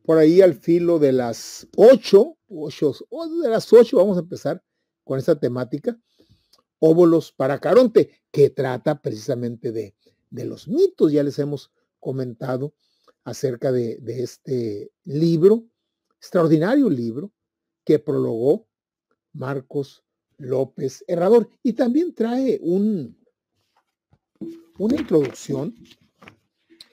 por ahí al filo de las 8 de las 8 vamos a empezar con esta temática, Óvulos para Caronte, que trata precisamente de los mitos. Ya les hemos comentado acerca de este libro, extraordinario libro, que prologó Marcos López Herrador. Y también trae una introducción.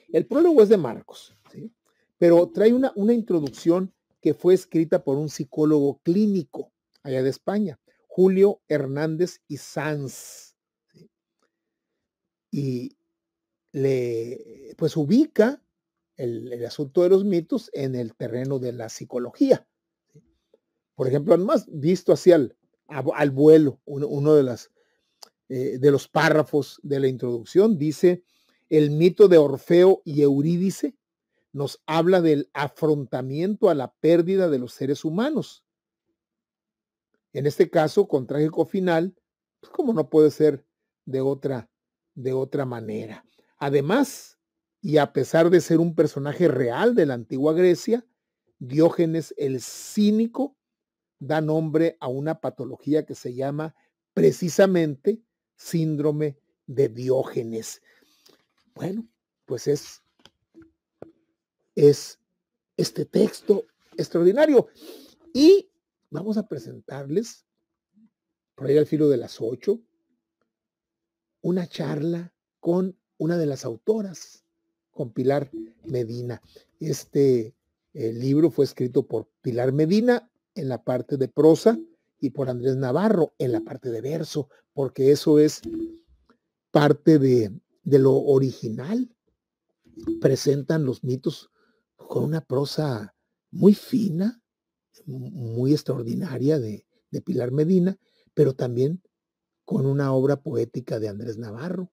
El prólogo es de Marcos, ¿sí? Pero trae una introducción que fue escrita por un psicólogo clínico allá de España, Julio Hernández y Sanz, ¿sí? Y pues ubica el asunto de los mitos en el terreno de la psicología, ¿sí? Por ejemplo, además visto así al vuelo, uno de los párrafos de la introducción dice: el mito de Orfeo y Eurídice nos habla del afrontamiento a la pérdida de los seres humanos. En este caso, con trágico final, pues como no puede ser de otra manera. Además, y a pesar de ser un personaje real de la antigua Grecia, Diógenes el Cínico da nombre a una patología que se llama precisamente síndrome de Diógenes. Bueno, pues es este texto extraordinario. Y vamos a presentarles, por ahí al filo de las 8, una charla con una de las autoras, con Pilar Medina. Este libro fue escrito por Pilar Medina en la parte de prosa y por Andrés Navarro en la parte de verso, porque eso es parte de lo original. Presentan los mitos con una prosa muy fina, muy extraordinaria de Pilar Medina, pero también con una obra poética de Andrés Navarro.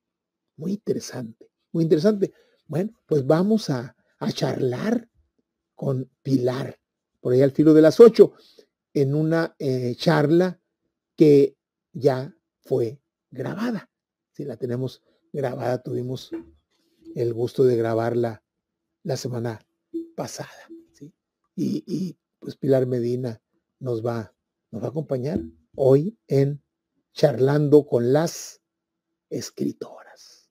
Muy interesante, muy interesante. Bueno, pues vamos a charlar con Pilar, por ahí al filo de las 8, en una charla que ya fue grabada. Sí, la tenemos grabada, tuvimos el gusto de grabarla la semana pasada, ¿sí? Y pues Pilar Medina nos va a acompañar hoy en Charlando con las Escritoras.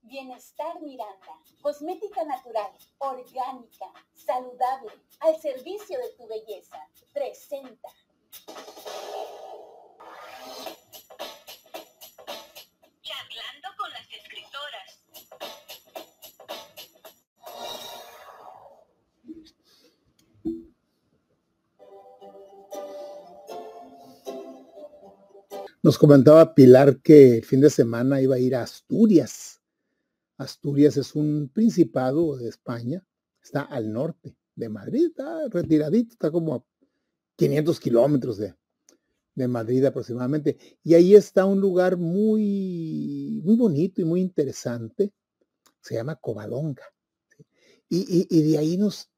Bienestar Miranda, cosmética natural, orgánica, saludable, al servicio de tu belleza, presenta. Charlando con las Escritoras. Nos comentaba Pilar que el fin de semana iba a ir a Asturias. Asturias es un principado de España, está al norte de Madrid, está retiradito, está como a 500 kilómetros de Madrid aproximadamente. Y ahí está un lugar muy, muy bonito y muy interesante, se llama Covadonga. Y de ahí nos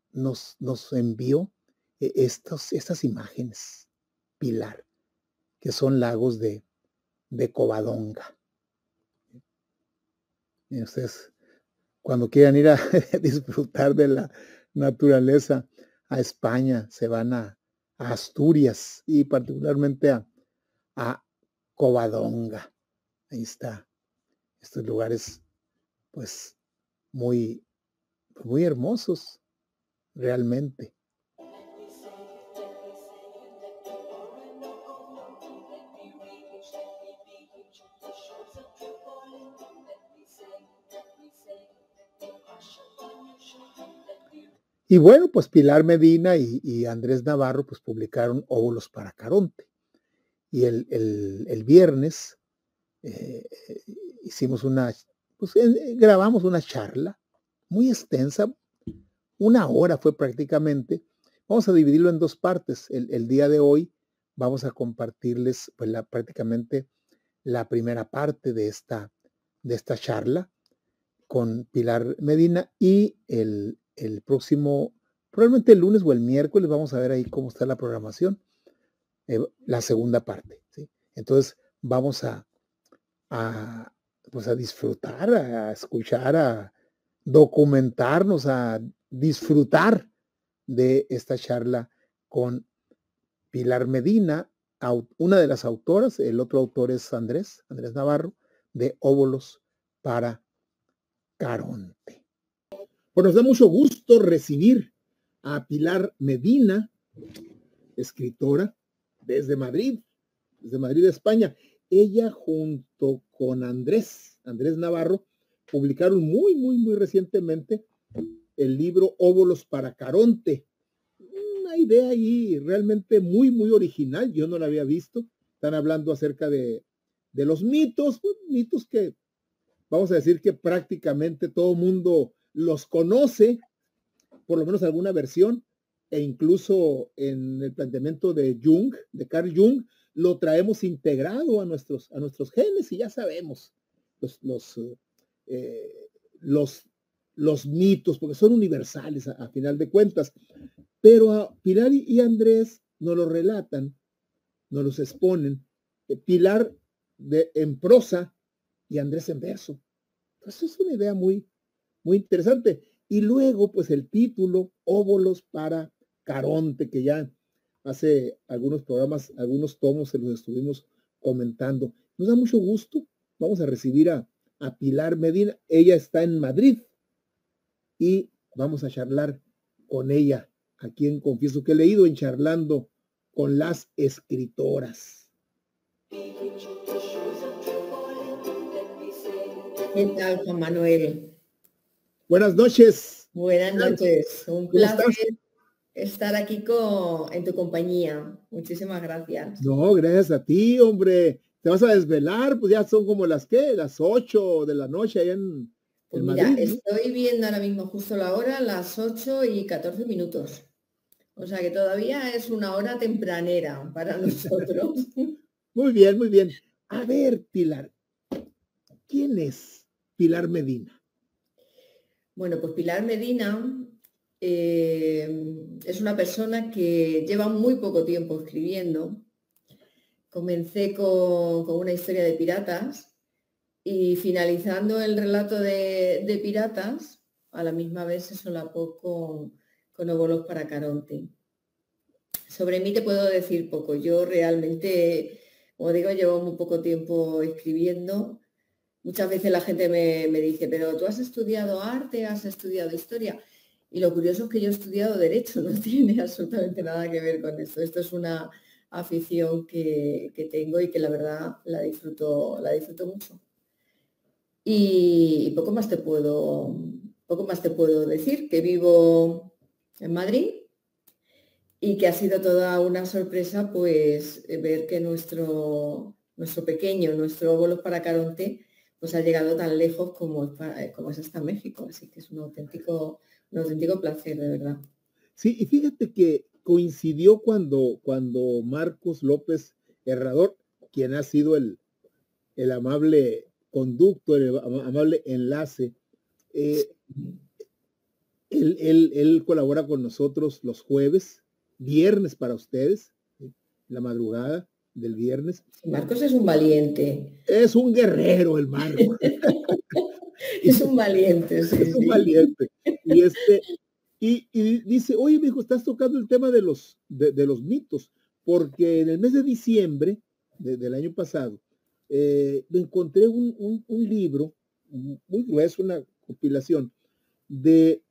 envió estas imágenes, Pilar, que son lagos de Covadonga. Y ustedes, cuando quieran ir a disfrutar de la naturaleza a España, se van a Asturias y particularmente a Covadonga. Ahí está. Estos lugares, pues, muy, muy hermosos, realmente. Y bueno, pues Pilar Medina y Andrés Navarro pues publicaron Óvulos para Caronte. Y el viernes hicimos grabamos una charla muy extensa, 1 hora fue prácticamente. Vamos a dividirlo en 2 partes. El día de hoy vamos a compartirles pues prácticamente la primera parte de esta charla. con Pilar Medina, y el próximo, probablemente el lunes o el miércoles, vamos a ver ahí cómo está la programación, la segunda parte, ¿sí? Entonces vamos pues a disfrutar, a escuchar, a documentarnos, a disfrutar de esta charla con Pilar Medina, una de las autoras. El otro autor es Andrés Navarro, de Óvulos para Caronte. Pues nos da mucho gusto recibir a Pilar Medina, escritora desde Madrid, España. Ella junto con Andrés Navarro publicaron muy recientemente el libro Óvulos para Caronte. Una idea ahí realmente muy original, yo no la había visto. Están hablando acerca de los mitos, mitos que vamos a decir que prácticamente todo mundo los conoce, por lo menos alguna versión, e incluso en el planteamiento de Jung, de Carl Jung, lo traemos integrado a nuestros genes, y ya sabemos los mitos, porque son universales a final de cuentas. Pero a Pilar y Andrés nos lo relatan, nos los exponen, Pilar en prosa y Andrés en verso. Entonces es una idea muy interesante. Y luego, pues el título, Óvulos para Caronte, que ya hace algunos programas, algunos tomos se los estuvimos comentando. Nos da mucho gusto. Vamos a recibir a Pilar Medina. Ella está en Madrid y vamos a charlar con ella, a quien confieso que he leído en Charlando con las Escritoras. ¿Qué tal, Juan Manuel? Buenas noches. Buenas noches. Un placer estar aquí en tu compañía. Muchísimas gracias. No, gracias a ti, hombre. Te vas a desvelar, pues ya son como las 8 de la noche allá en mira, Madrid, ¿no? Estoy viendo ahora mismo justo la hora, las 8:14. O sea que todavía es una hora tempranera para nosotros. Muy bien. A ver, Pilar, ¿quién es Pilar Medina? Bueno, pues Pilar Medina es una persona que lleva muy poco tiempo escribiendo. Comencé con una historia de piratas y finalizando el relato de piratas, a la misma vez se solapó con Óvulos para Caronte. Sobre mí te puedo decir poco. Yo realmente, como digo, llevo muy poco tiempo escribiendo. Muchas veces la gente me dice, pero tú has estudiado arte, has estudiado historia. Y lo curioso es que yo he estudiado derecho, no tiene absolutamente nada que ver con esto. Esto es una afición que tengo y que la verdad la disfruto mucho. Y poco más te puedo decir, que vivo en Madrid y que ha sido toda una sorpresa pues ver que nuestro Óvulos para Caronte pues ha llegado tan lejos como es hasta México, así que es un auténtico placer, de verdad. Sí, y fíjate que coincidió cuando Marcos López Herrador, quien ha sido el amable conducto, el amable enlace, él colabora con nosotros los jueves, viernes para ustedes, la madrugada del viernes. Marcos es un valiente. Es un guerrero el Marcos. Es un valiente, sí. Es un valiente. Y dice, oye, mijo, estás tocando el tema de los mitos, porque en el mes de diciembre del año pasado me encontré un libro muy grueso, una compilación de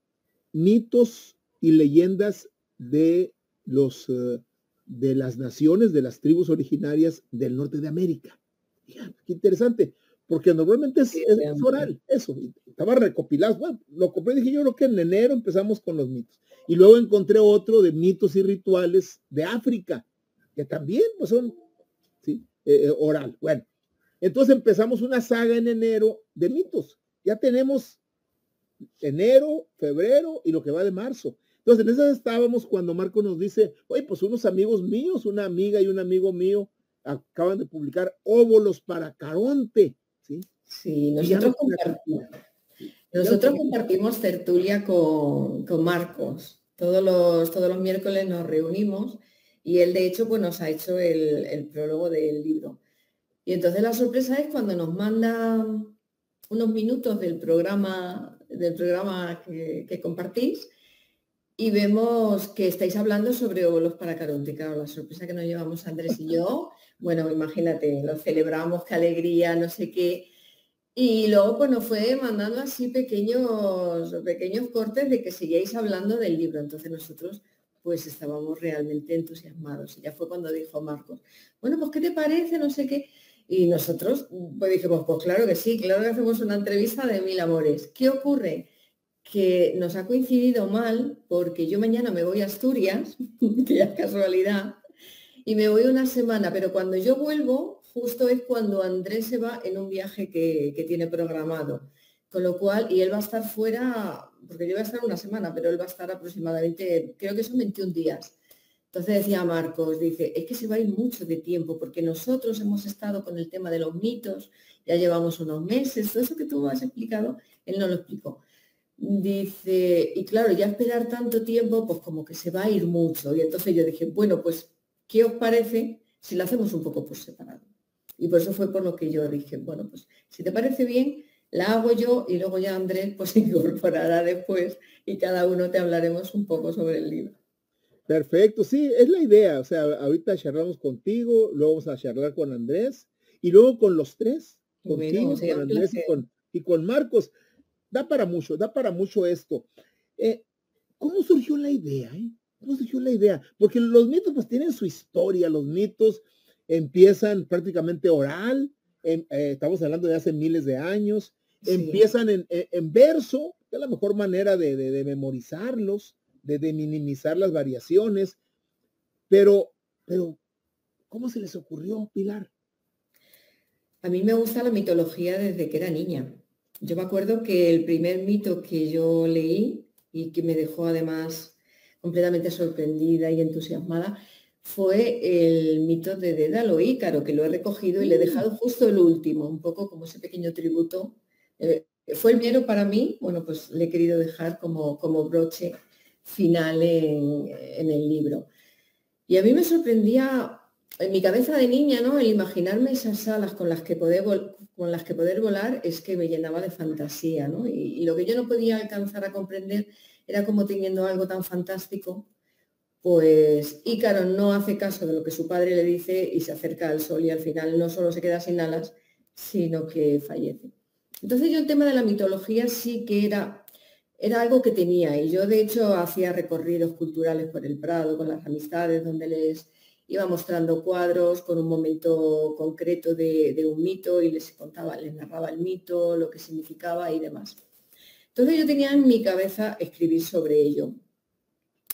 mitos y leyendas de las naciones, de las tribus originarias del norte de América. Qué interesante, porque normalmente es oral, eso. Estaba recopilado. Bueno, lo compré, dije yo creo que en enero empezamos con los mitos. Y luego encontré otro de mitos y rituales de África, que también pues son, ¿sí? Oral. Bueno, entonces empezamos una saga en enero de mitos. Ya tenemos enero, febrero y lo que va de marzo. Entonces en esas estábamos cuando Marco nos dice, oye, pues unos amigos míos, una amiga y un amigo mío acaban de publicar Óvulos para Caronte, ¿sí? Sí, Nosotros compartimos tertulia con Marcos. Todos los miércoles nos reunimos y él, de hecho, pues nos ha hecho el prólogo del libro. Y entonces la sorpresa es cuando nos manda unos minutos del programa que compartís y vemos que estáis hablando sobre óvulos para Caronte. Claro, la sorpresa que nos llevamos Andrés y yo, bueno, imagínate, lo celebramos, qué alegría, no sé qué. Y luego pues nos fue mandando así pequeños cortes de que seguíais hablando del libro. Entonces nosotros pues estábamos realmente entusiasmados. Y ya fue cuando dijo Marcos, bueno, pues ¿qué te parece? No sé qué. Y nosotros pues dijimos, pues claro que sí, claro que hacemos una entrevista de 1000 amores. ¿Qué ocurre? Que nos ha coincidido mal porque yo mañana me voy a Asturias, que ya es casualidad, y me voy una semana, pero cuando yo vuelvo, justo es cuando Andrés se va en un viaje que tiene programado. Con lo cual, y él va a estar fuera, porque yo voy a estar una semana, pero él va a estar aproximadamente, creo que son 21 días. Entonces decía Marcos, dice, es que se va a ir mucho de tiempo, porque nosotros hemos estado con el tema de los mitos, ya llevamos unos meses, todo eso que tú has explicado, él no lo explicó. Dice, y claro, ya esperar tanto tiempo, pues como que se va a ir mucho. Y entonces yo dije, bueno, pues, ¿qué os parece si lo hacemos un poco por separado? Y por eso fue por lo que yo dije, bueno, pues si te parece bien, la hago yo y luego ya Andrés pues se incorporará después y cada uno te hablaremos un poco sobre el libro. Perfecto, sí, es la idea. O sea, ahorita charlamos contigo, luego vamos a charlar con Andrés y luego con los tres, contigo, Bueno, con Andrés y con Marcos. Da para mucho esto. ¿Cómo surgió la idea? ¿Cómo surgió la idea? Porque los mitos pues tienen su historia, los mitos empiezan prácticamente oral, estamos hablando de hace miles de años, sí. Empiezan en verso, que es la mejor manera de memorizarlos, de minimizar las variaciones, pero, ¿cómo se les ocurrió, Pilar? A mí me gusta la mitología desde que era niña. Yo me acuerdo que el primer mito que yo leí y que me dejó además completamente sorprendida y entusiasmada fue el mito de Dédalo Ícaro, que lo he recogido y le he dejado justo el último, un poco como ese pequeño tributo. Fue el primero para mí, bueno, pues le he querido dejar como broche final en el libro. Y a mí me sorprendía en mi cabeza de niña, ¿no? El imaginarme esas alas con las que poder volar es que me llenaba de fantasía, ¿no? Y lo que yo no podía alcanzar a comprender era cómo teniendo algo tan fantástico, pues Ícaro no hace caso de lo que su padre le dice y se acerca al sol y al final no solo se queda sin alas, sino que fallece. Entonces yo el tema de la mitología sí que era algo que tenía y yo de hecho hacía recorridos culturales por el Prado con las amistades donde les iba mostrando cuadros con un momento concreto de un mito y les narraba el mito, lo que significaba y demás. Entonces yo tenía en mi cabeza escribir sobre ello.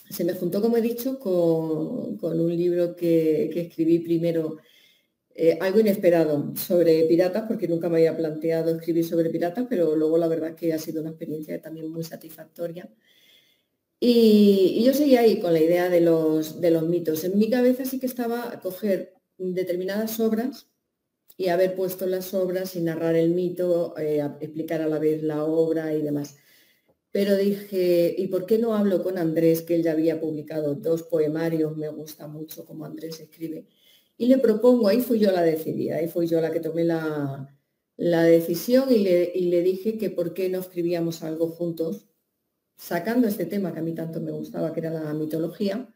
Se me juntó, como he dicho, con un libro que escribí primero, algo inesperado, sobre piratas, porque nunca me había planteado escribir sobre piratas, pero luego la verdad que ha sido una experiencia también muy satisfactoria. Y yo seguía ahí con la idea de los mitos. En mi cabeza sí que estaba a coger determinadas obras y haber puesto las obras y narrar el mito, explicar a la vez la obra y demás. Pero dije, ¿y por qué no hablo con Andrés, que él ya había publicado 2 poemarios? Me gusta mucho cómo Andrés escribe. Y le propongo, ahí fui yo la decidida, ahí fui yo la que tomé la decisión y le dije que por qué no escribíamos algo juntos, sacando este tema que a mí tanto me gustaba, que era la mitología.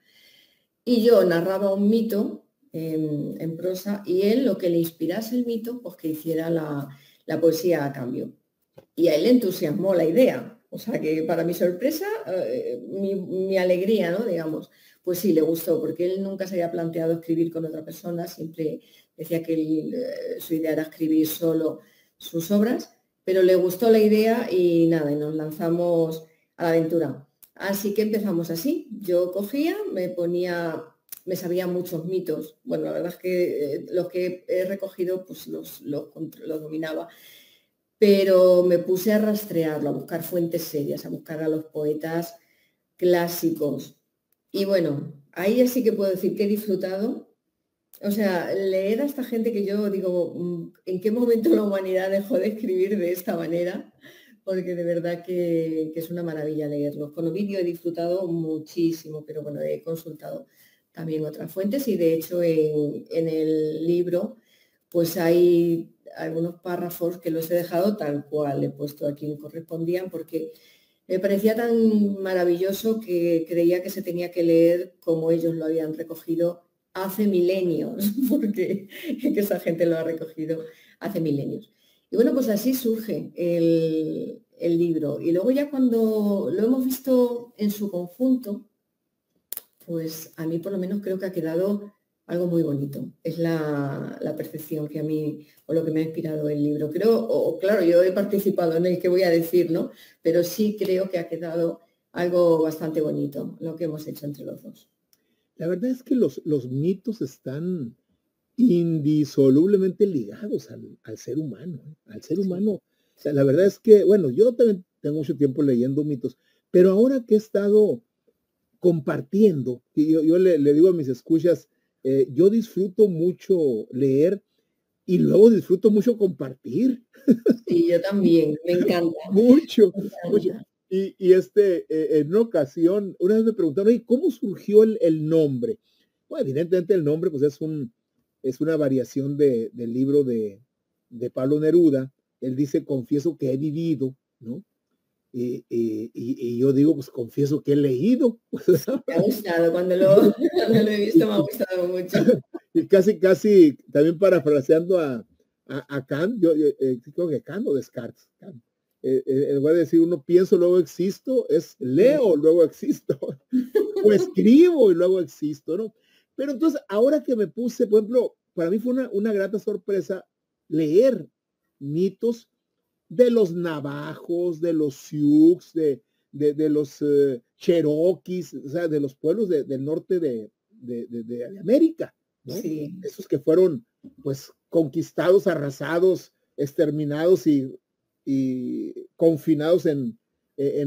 Y yo narraba un mito en prosa y él, lo que le inspirase el mito, pues que hiciera la poesía a cambio. Y a él le entusiasmó la idea. O sea que para mi sorpresa, mi alegría, ¿no? Digamos, pues sí, le gustó, porque él nunca se había planteado escribir con otra persona, siempre decía que su idea era escribir solo sus obras, pero le gustó la idea y nada, y nos lanzamos a la aventura. Así que empezamos así. Yo cogía, me sabía muchos mitos. Bueno, la verdad es que los que he recogido, pues los dominaba. Pero me puse a rastrearlo, a buscar fuentes serias, a buscar a los poetas clásicos. Y bueno, ahí ya sí que puedo decir que he disfrutado. O sea, leer a esta gente que yo digo, ¿en qué momento la humanidad dejó de escribir de esta manera? porque de verdad que es una maravilla leerlos. Con Ovidio he disfrutado muchísimo, pero bueno, he consultado también otras fuentes y de hecho en el libro pues hay algunos párrafos que los he dejado tal cual, he puesto a quien correspondían porque me parecía tan maravilloso que creía que se tenía que leer como ellos lo habían recogido hace milenios, porque que esa gente lo ha recogido hace milenios. Y bueno, pues así surge el libro. Y luego ya cuando lo hemos visto en su conjunto, pues a mí por lo menos creo que ha quedado algo muy bonito. Es la percepción que a mí, o lo que me ha inspirado el libro. Creo, o claro, yo he participado en el que voy a decir, ¿no? Pero sí creo que ha quedado algo bastante bonito, lo que hemos hecho entre los dos. La verdad es que los mitos están indisolublemente ligados al ser humano, ¿eh? Al ser humano. O sea, la verdad es que, bueno, yo también tengo mucho tiempo leyendo mitos, pero ahora que he estado compartiendo, y yo le digo a mis escuchas, yo disfruto mucho leer y luego disfruto mucho compartir. Sí, yo también, me encanta. Mucho, Me mucho. encanta. En una ocasión, una vez me preguntaron, oye, ¿cómo surgió el nombre? Bueno, evidentemente el nombre pues es una variación del libro de Pablo Neruda. Él dice, confieso que he vivido, ¿no? Y yo digo, pues confieso que he leído. Me ha gustado, cuando lo he visto me ha gustado mucho. Y casi, también parafraseando a Kant, creo que Kant o Descartes, Kant. En lugar de decir uno pienso, luego existo, es leo, luego existo. O escribo y luego existo, ¿no? Pero entonces, ahora que me puse, por ejemplo, para mí fue una grata sorpresa leer mitos de los navajos, de los sioux, de los cherokees, o sea, de los pueblos del norte de América, ¿no? Sí, Esos que fueron, pues, conquistados, arrasados, exterminados y confinados en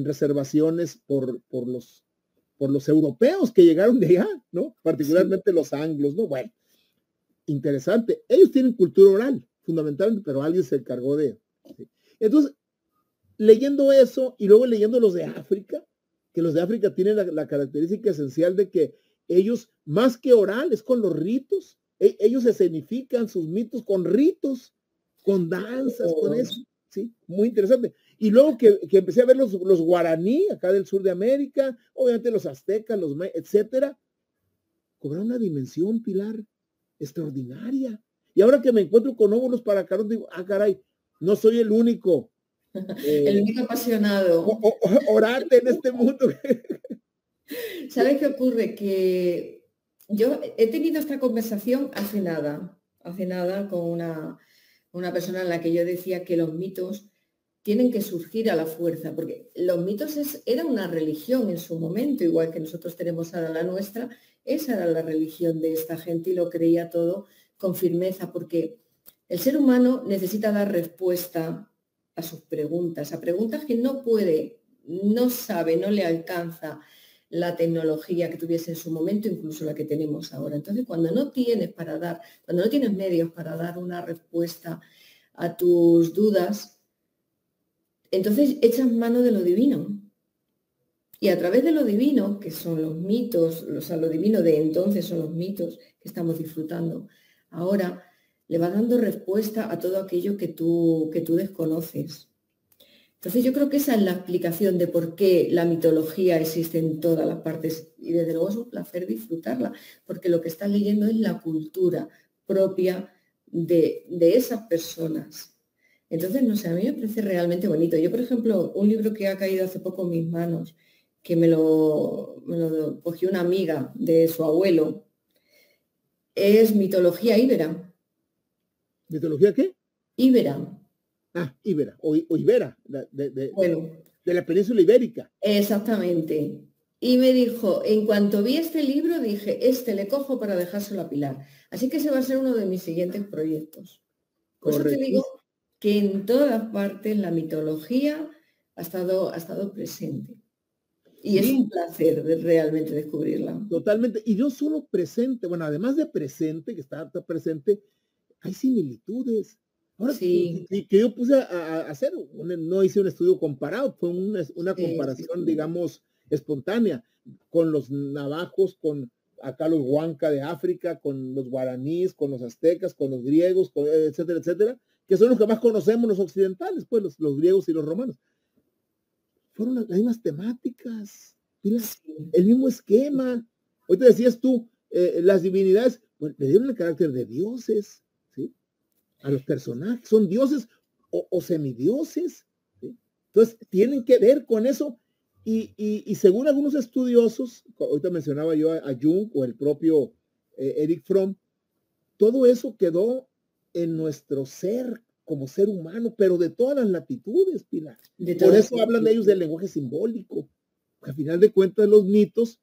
reservaciones por los europeos que llegaron de allá, ¿no? sí. Particularmente los anglos, ¿no? Bueno, interesante. Ellos tienen cultura oral, fundamentalmente, pero alguien se encargó de... ¿sí? Entonces, leyendo eso y luego leyendo los de África, que los de África tienen la característica esencial de que ellos, más que oral, es con los ritos. Ellos escenifican sus mitos con ritos, con danzas, con eso. Sí, muy interesante. Y luego que empecé a ver los guaraní, acá del sur de América, obviamente los aztecas, los mayas, etcétera, cobraron una dimensión, Pilar, extraordinaria. Y ahora que me encuentro con óvulos para carón, digo, ah, caray, no soy el único El único apasionado. orante en este mundo. ¿Sabes qué ocurre? Que yo he tenido esta conversación hace nada con una persona en la que yo decía que los mitos tienen que surgir a la fuerza, porque los mitos eran una religión en su momento, igual que nosotros tenemos ahora la nuestra, esa era la religión de esta gente y lo creía todo con firmeza, porque el ser humano necesita dar respuesta a sus preguntas, a preguntas que no puede, no sabe, no le alcanza la tecnología que tuviese en su momento, incluso la que tenemos ahora. Entonces, cuando no tienes medios para dar una respuesta a tus dudas, entonces echas mano de lo divino. Y a través de lo divino, que son los mitos, o sea, lo divino de entonces son los mitos que estamos disfrutando, ahora le vas dando respuesta a todo aquello que tú desconoces. Entonces yo creo que esa es la explicación de por qué la mitología existe en todas las partes y desde luego es un placer disfrutarla, porque lo que estás leyendo es la cultura propia de esas personas. Entonces, no sé, a mí me parece realmente bonito. Yo, por ejemplo, un libro que ha caído hace poco en mis manos, que me lo cogió una amiga de su abuelo, es Mitología Íbera. ¿Mitología qué? Íbera. Ah, Ibera, o Ibera, Bueno, de la península ibérica. exactamente. Y me dijo, en cuanto vi este libro, dije, este le cojo para dejárselo a Pilar. Así que ese va a ser uno de mis siguientes proyectos. Por eso te digo Correctísimo. que en todas partes la mitología ha estado presente. Y es Sí, un placer realmente descubrirla. totalmente. Y no solo presente, bueno, además de presente, que está presente, hay similitudes. Ahora, Sí, que yo puse a hacer, no hice un estudio comparado, fue una sí, sí, comparación, sí. digamos, espontánea, con los navajos, con acá los huanca de África, con los guaraníes, con los aztecas, con los griegos, etcétera, etcétera, que son los que más conocemos los occidentales, pues los griegos y los romanos. Fueron las mismas temáticas, Sí. el mismo esquema. Hoy te decías tú, las divinidades, pues, le dieron el carácter de dioses, ¿sí? A los personajes, son dioses o semidioses, ¿sí? Entonces, tienen que ver con eso. Y según algunos estudiosos, ahorita mencionaba yo a Jung o el propio Eric Fromm, todo eso quedó en nuestro ser como ser humano, pero de todas las latitudes, Pilar. De Por todas eso hablan formas. de ellos del lenguaje simbólico. Al final de cuentas, los mitos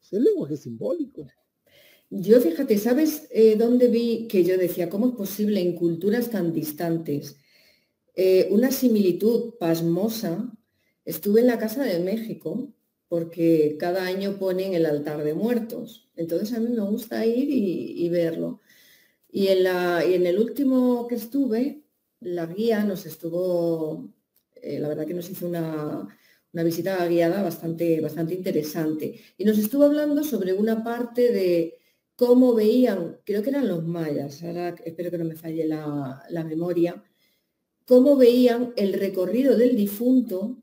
es el lenguaje simbólico. Yo, fíjate, ¿sabes dónde vi que yo decía, cómo es posible en culturas tan distantes una similitud pasmosa? Estuve en la Casa de México porque cada año ponen el altar de muertos. Entonces a mí me gusta ir y verlo. Y en el último que estuve, la guía nos estuvo, la verdad que nos hizo una visita guiada bastante interesante. Y nos estuvo hablando sobre una parte de cómo veían, creo que eran los mayas, ahora espero que no me falle la memoria, cómo veían el recorrido del difunto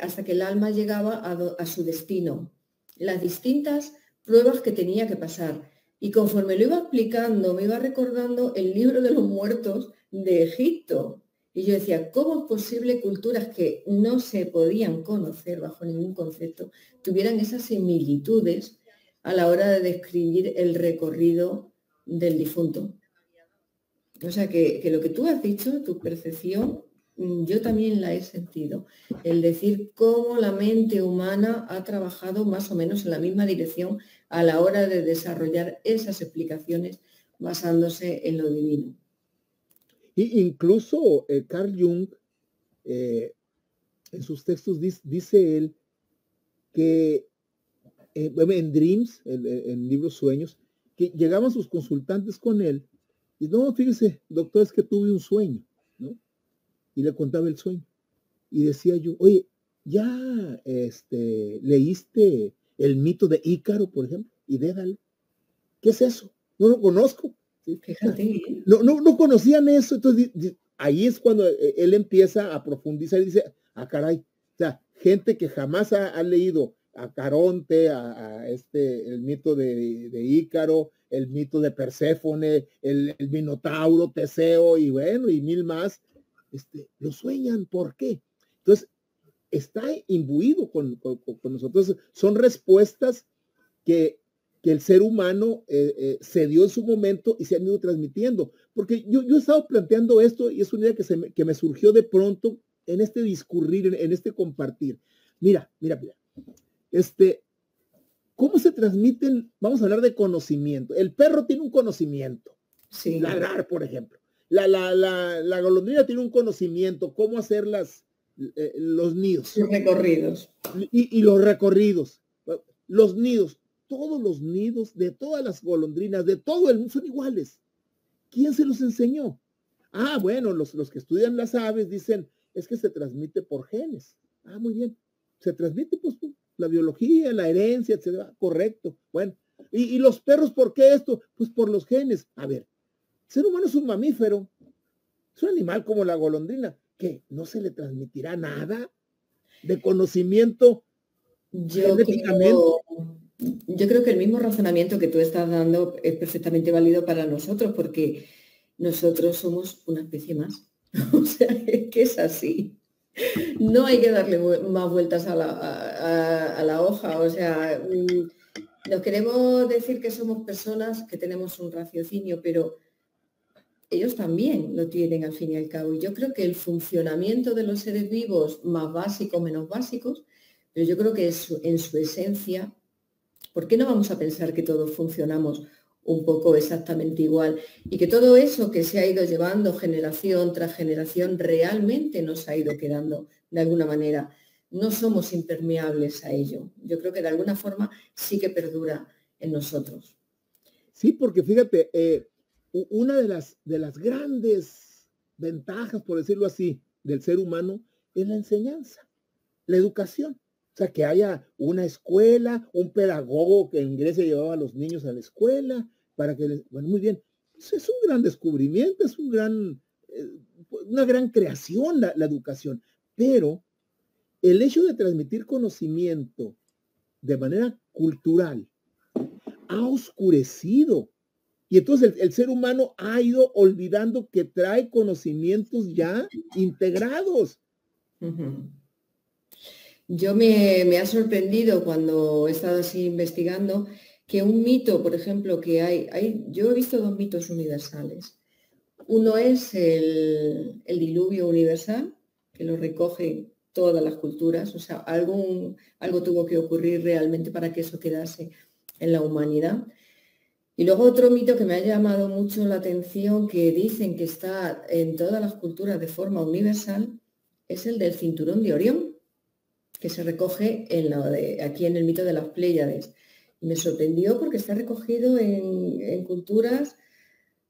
hasta que el alma llegaba a su destino, las distintas pruebas que tenía que pasar. Y conforme lo iba explicando, me iba recordando el libro de los muertos de Egipto. Y yo decía, ¿cómo es posible culturas que no se podían conocer bajo ningún concepto tuvieran esas similitudes a la hora de describir el recorrido del difunto? O sea que lo que tú has dicho, tu percepción, yo también la he sentido. El decir cómo la mente humana ha trabajado más o menos en la misma dirección a la hora de desarrollar esas explicaciones basándose en lo divino. Y incluso Carl Jung, en sus textos, dice él que en Dreams, en libros sueños, que llegaban sus consultantes con él y no, fíjese, doctor, es que tuve un sueño, ¿no? Y le contaba el sueño. Y decía yo, oye, ¿ya leíste el mito de Ícaro, por ejemplo? Y dédale. ¿Qué es eso? No lo conozco. ¿Sí? O sea, Fíjate, ¿eh? no conocían eso. Entonces, ahí es cuando él empieza a profundizar y dice, ah, caray. O sea, gente que jamás ha leído a Caronte, el mito de Ícaro, el mito de Perséfone, el Minotauro, Teseo y bueno, y mil más, lo sueñan. ¿Por qué? Entonces, está imbuido con nosotros. Son respuestas que, que el ser humano se dio en su momento y se han ido transmitiendo. Porque yo he estado planteando esto y es una idea que me surgió de pronto en este discurrir, en este compartir. Mira, ¿cómo se transmiten? Vamos a hablar de conocimiento. El perro tiene un conocimiento. Sí, Ladrar, por ejemplo. La golondrina tiene un conocimiento, cómo hacer los nidos sus recorridos. y los recorridos, los nidos, todos los nidos de todas las golondrinas, de todo el mundo son iguales. ¿Quién se los enseñó? Ah, bueno, los que estudian las aves dicen, es que se transmite por genes. Ah, muy bien. Se transmite pues la biología, la herencia, etcétera. Correcto. Bueno, y los perros, ¿por qué esto? Pues por los genes. A ver, el ser humano es un mamífero, es un animal como la golondrina, que no se le transmitirá nada de conocimiento Yo genéticamente. creo, yo creo que el mismo razonamiento que tú estás dando es perfectamente válido para nosotros, porque nosotros somos una especie más. O sea, es que es así. No hay que darle más vueltas a la hoja. O sea, nos queremos decir que somos personas que tenemos un raciocinio, pero ellos también lo tienen al fin y al cabo. Y yo creo que el funcionamiento de los seres vivos, más básicos, menos básicos, pero yo creo que es en su esencia. ¿Por qué no vamos a pensar que todos funcionamos un poco exactamente igual y que todo eso que se ha ido llevando generación tras generación realmente nos ha ido quedando de alguna manera? No somos impermeables a ello. Yo creo que de alguna forma sí que perdura en nosotros. Sí, porque fíjate, una de las grandes ventajas, por decirlo así, del ser humano es la enseñanza, la educación. O sea, que haya una escuela, un pedagogo que en Grecia llevaba a los niños a la escuela para que les... Bueno, muy bien. Eso es un gran descubrimiento, es un una gran creación la educación. Pero el hecho de transmitir conocimiento de manera cultural ha oscurecido. Y entonces el ser humano ha ido olvidando que trae conocimientos ya integrados. Uh-huh. Yo me ha sorprendido cuando he estado así investigando que un mito, por ejemplo, yo he visto dos mitos universales. Uno es el diluvio universal, que lo recoge todas las culturas, o sea, algo tuvo que ocurrir realmente para que eso quedase en la humanidad. Y luego otro mito que me ha llamado mucho la atención, que dicen que está en todas las culturas de forma universal, es el del cinturón de Orión, que se recoge aquí en el mito de las Pléyades. Y me sorprendió porque está recogido en culturas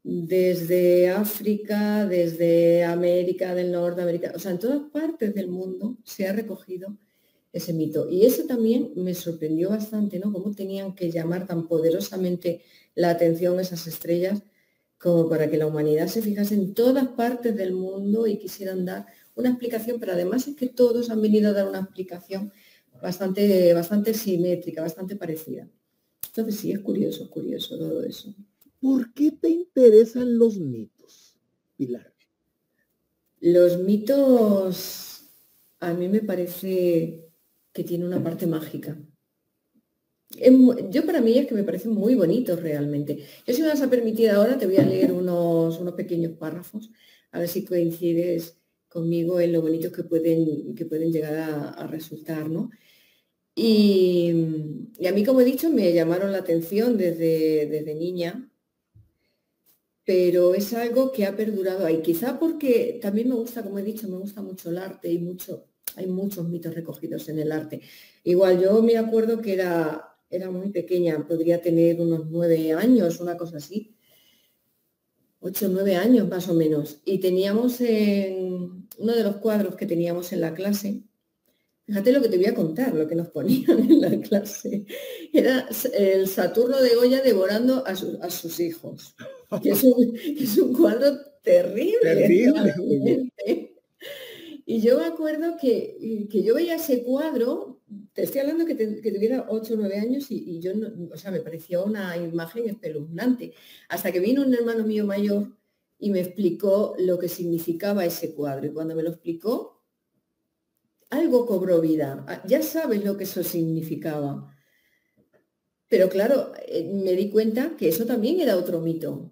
desde África, desde América del Norte, América, o sea, en todas partes del mundo se ha recogido ese mito. Y eso también me sorprendió bastante, ¿no? Cómo tenían que llamar tan poderosamente la atención esas estrellas como para que la humanidad se fijase en todas partes del mundo y quisieran dar una explicación, pero además es que todos han venido a dar una explicación bastante simétrica, bastante parecida. Entonces sí, es curioso todo eso. ¿Por qué te interesan los mitos, Pilar? Los mitos a mí me parece que tiene una parte mágica. Para mí es que me parecen muy bonitos realmente. Yo, si me vas a permitir ahora, te voy a leer unos pequeños párrafos, a ver si coincides conmigo en lo bonitos que pueden llegar a resultar, ¿no? Y a mí, como he dicho, me llamaron la atención desde niña, pero es algo que ha perdurado ahí. Quizá porque también me gusta, como he dicho, me gusta mucho el arte y hay muchos mitos recogidos en el arte. Igual yo me acuerdo que era muy pequeña, podría tener unos 9 años, una cosa así, 8 o 9 años más o menos. Y teníamos en uno de los cuadros que teníamos en la clase, fíjate lo que te voy a contar, lo que nos ponían en la clase, era el Saturno de Goya devorando a sus hijos, que es un cuadro terrible. Realmente. Y yo me acuerdo que yo veía ese cuadro, te estoy hablando que tuviera 8 o 9 años y yo, o sea, me pareció una imagen espeluznante, hasta que vino un hermano mío mayor y me explicó lo que significaba ese cuadro. Y cuando me lo explicó, algo cobró vida. Ya sabes lo que eso significaba. Pero claro, me di cuenta que eso también era otro mito.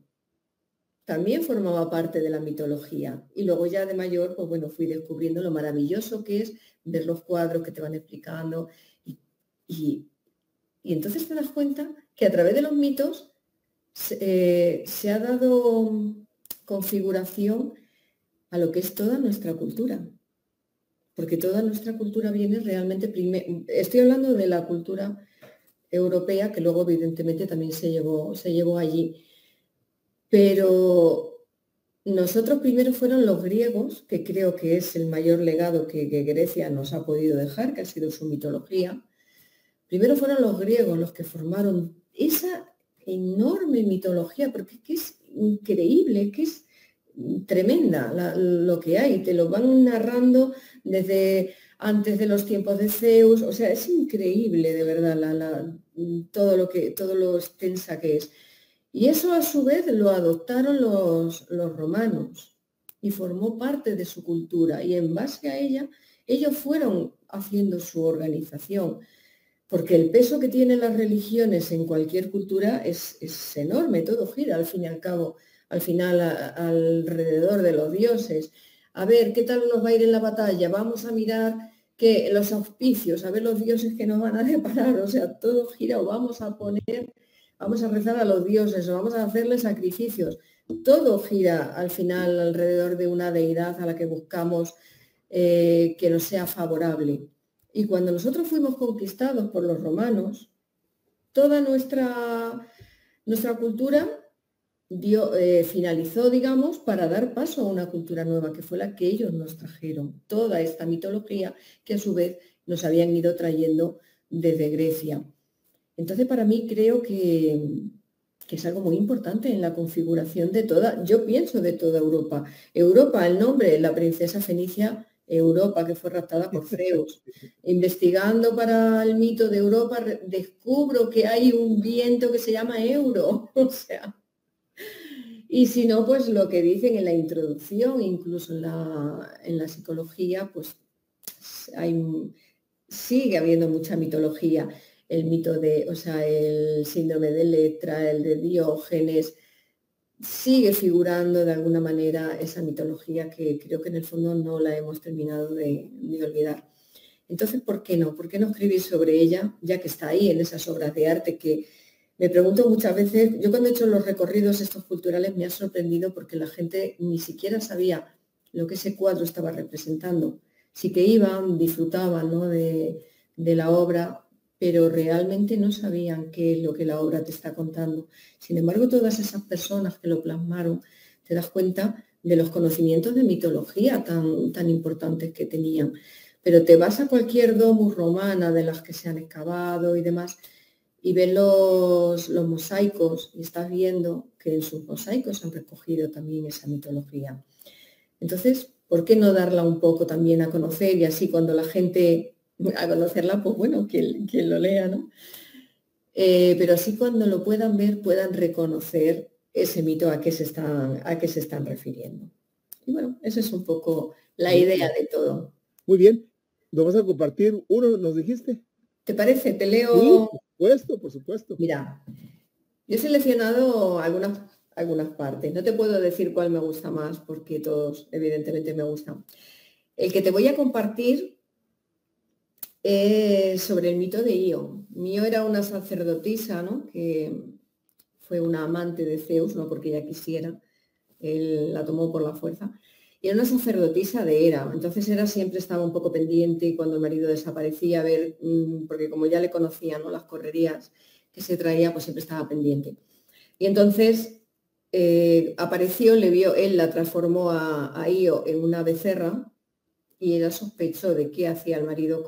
También formaba parte de la mitología. Y luego ya de mayor, pues bueno, fui descubriendo lo maravilloso que es ver los cuadros que te van explicando. Y entonces te das cuenta que a través de los mitos se ha dado configuración a lo que es toda nuestra cultura. Porque toda nuestra cultura viene realmente, estoy hablando de la cultura europea, que luego evidentemente también se llevó allí. Pero nosotros primero fueron los griegos, que creo que es el mayor legado que Grecia nos ha podido dejar, que ha sido su mitología. Primero fueron los griegos los que formaron esa enorme mitología, porque es que es increíble, que es tremenda lo que hay, te lo van narrando desde antes de los tiempos de Zeus, o sea, es increíble de verdad todo lo extensa que es. Y eso a su vez lo adoptaron los romanos y formó parte de su cultura, y en base a ella ellos fueron haciendo su organización, porque el peso que tienen las religiones en cualquier cultura es enorme, todo gira al fin y al cabo, al final alrededor de los dioses. A ver, ¿qué tal nos va a ir en la batalla? Vamos a mirar los auspicios, a ver los dioses que nos van a deparar, o sea, todo gira, o vamos a rezar a los dioses, o vamos a hacerles sacrificios. Todo gira al final alrededor de una deidad a la que buscamos que nos sea favorable. Y cuando nosotros fuimos conquistados por los romanos, toda nuestra cultura finalizó, digamos, para dar paso a una cultura nueva, que fue la que ellos nos trajeron. Toda esta mitología que a su vez nos habían ido trayendo desde Grecia. Entonces, para mí creo que es algo muy importante en la configuración de toda, yo pienso de toda Europa. Europa, el nombre, la princesa fenicia Europa, que fue raptada por Zeus. Investigando para el mito de Europa, descubro que hay un viento que se llama Euro. O sea, y si no, pues lo que dicen en la introducción, incluso en la psicología, pues sigue habiendo mucha mitología. El mito de, o sea, el síndrome de Electra, el de Diógenes, sigue figurando de alguna manera esa mitología que creo que en el fondo no la hemos terminado de olvidar. Entonces, ¿por qué no? ¿Por qué no escribir sobre ella, ya que está ahí en esas obras de arte que me pregunto muchas veces? Yo cuando he hecho los recorridos estos culturales me ha sorprendido porque la gente ni siquiera sabía lo que ese cuadro estaba representando. Sí que iban, disfrutaban, ¿no?, de la obra, pero realmente no sabían qué es lo que la obra te está contando. Sin embargo, todas esas personas que lo plasmaron, te das cuenta de los conocimientos de mitología tan importantes que tenían. Pero te vas a cualquier domus romana de las que se han excavado y demás, y ves los mosaicos y estás viendo que en sus mosaicos han recogido también esa mitología. Entonces, ¿por qué no darla un poco también a conocer? Y así cuando la gente, a conocerla, pues bueno, quien lo lea, ¿no? Pero así cuando lo puedan ver, puedan reconocer ese mito a qué se están refiriendo. Y bueno, esa es un poco la idea de todo. Muy bien. ¿Nos vas a compartir uno, nos dijiste? ¿Te parece? Te leo. Sí, por supuesto. Mira, yo he seleccionado algunas partes. No te puedo decir cuál me gusta más porque todos evidentemente me gustan. El que te voy a compartir es sobre el mito de Io. Io era una sacerdotisa, ¿no?, que fue una amante de Zeus, no porque ella quisiera, él la tomó por la fuerza. Y era una sacerdotisa de Hera, entonces Hera siempre estaba un poco pendiente y cuando el marido desaparecía, a ver, porque como ya le conocía, ¿no?, las correrías que se traía, pues siempre estaba pendiente. Y entonces apareció, le vio, él la transformó a Io en una becerra y ella sospechó de qué hacía el marido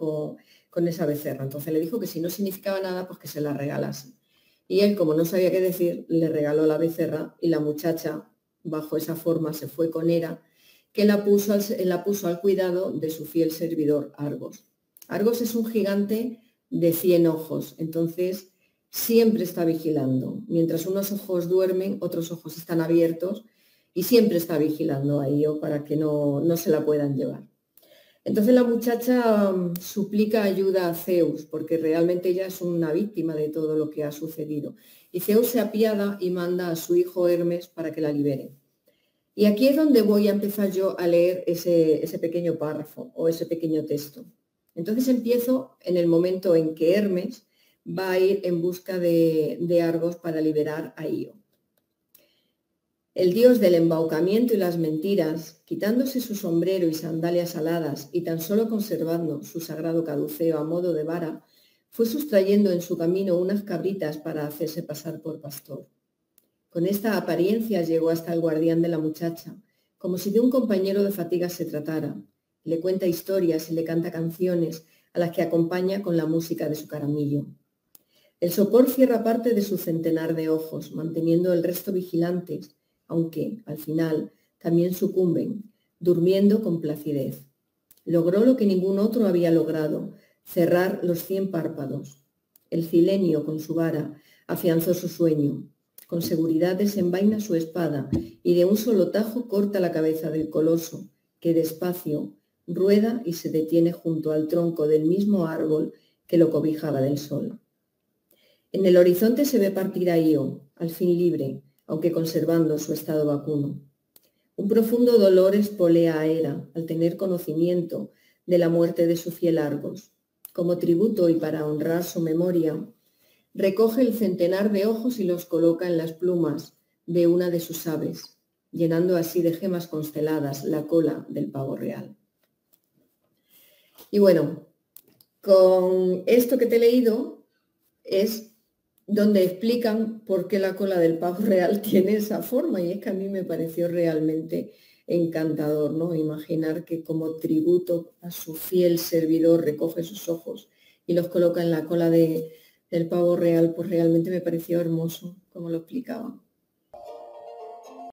con esa becerra. Entonces le dijo que si no significaba nada, pues que se la regalase. Y él, como no sabía qué decir, le regaló la becerra y la muchacha, bajo esa forma, se fue con Hera, que la puso al cuidado de su fiel servidor Argos. Argos es un gigante de 100 ojos, entonces siempre está vigilando. Mientras unos ojos duermen, otros ojos están abiertos y siempre está vigilando a Io para que no se la puedan llevar. Entonces la muchacha suplica ayuda a Zeus, porque realmente ella es una víctima de todo lo que ha sucedido. Y Zeus se apiada y manda a su hijo Hermes para que la libere. Y aquí es donde voy a empezar yo a leer ese pequeño párrafo o ese pequeño texto. Entonces empiezo en el momento en que Hermes va a ir en busca de Argos para liberar a Io. El dios del embaucamiento y las mentiras, quitándose su sombrero y sandalias aladas y tan solo conservando su sagrado caduceo a modo de vara, fue sustrayendo en su camino unas cabritas para hacerse pasar por pastor. Con esta apariencia llegó hasta el guardián de la muchacha, como si de un compañero de fatigas se tratara. Le cuenta historias y le canta canciones a las que acompaña con la música de su caramillo. El sopor cierra parte de su centenar de ojos, manteniendo el resto vigilantes, aunque, al final, también sucumben, durmiendo con placidez. Logró lo que ningún otro había logrado, cerrar los 100 párpados. El cilenio, con su vara, afianzó su sueño. Con seguridad desenvaina su espada y de un solo tajo corta la cabeza del coloso, que despacio rueda y se detiene junto al tronco del mismo árbol que lo cobijaba del sol. En el horizonte se ve partir a Io, al fin libre, aunque conservando su estado vacuno. Un profundo dolor espolea a Hera al tener conocimiento de la muerte de su fiel Argos. Como tributo y para honrar su memoria, recoge el centenar de ojos y los coloca en las plumas de una de sus aves, llenando así de gemas consteladas la cola del pavo real. Y bueno, con esto que te he leído es donde explican por qué la cola del pavo real tiene esa forma, y es que a mí me pareció realmente encantador, ¿no? Imaginar que como tributo a su fiel servidor recoge sus ojos y los coloca en la cola del pavo real, pues realmente me pareció hermoso como lo explicaban.